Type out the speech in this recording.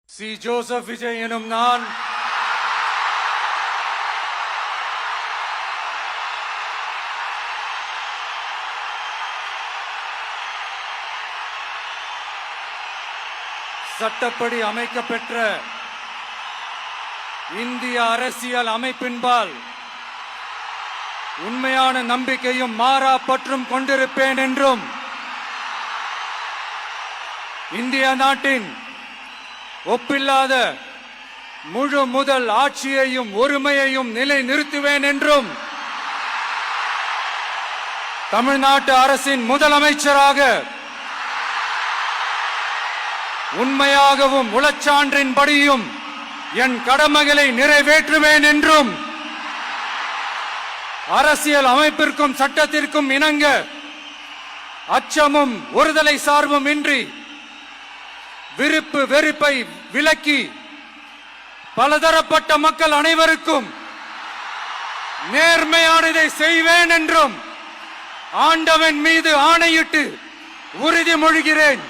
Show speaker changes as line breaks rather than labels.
C. Joseph Vijay எனும் நான் சட்டப்படி அமைக்கப்பெற்ற இந்திய அரசியல் அமைப்பின்பால் உண்மையான நம்பிக்கையும் மாறா பற்றும் கொண்டிருப்பேன் என்றும் இந்திய நாட்டின் ஒப்பில்லாத முழு முதல் ஆட்சியையும் ஒருமையையும் நிலைநிறுத்துவேன் என்றும் தமிழ்நாட்டு அரசின் முதலமைச்சராக உண்மையாகவும் உளச்சான்றின்படியும் என் கடமைகளை நிறைவேற்றுவேன் என்றும் அரசியல் அமைப்பிற்கும் சட்டத்திற்கும் இணங்க அச்சமும் ஒருதலை சார்பும் இன்றி விருப்பு வெறுப்பை விலக்கி பலதரப்பட்ட மக்கள் அனைவருக்கும் நேர்மையானதை செய்வேன் என்றும் ஆண்டவன் மீது ஆணையிட்டு உறுதிமொழிகிறேன்.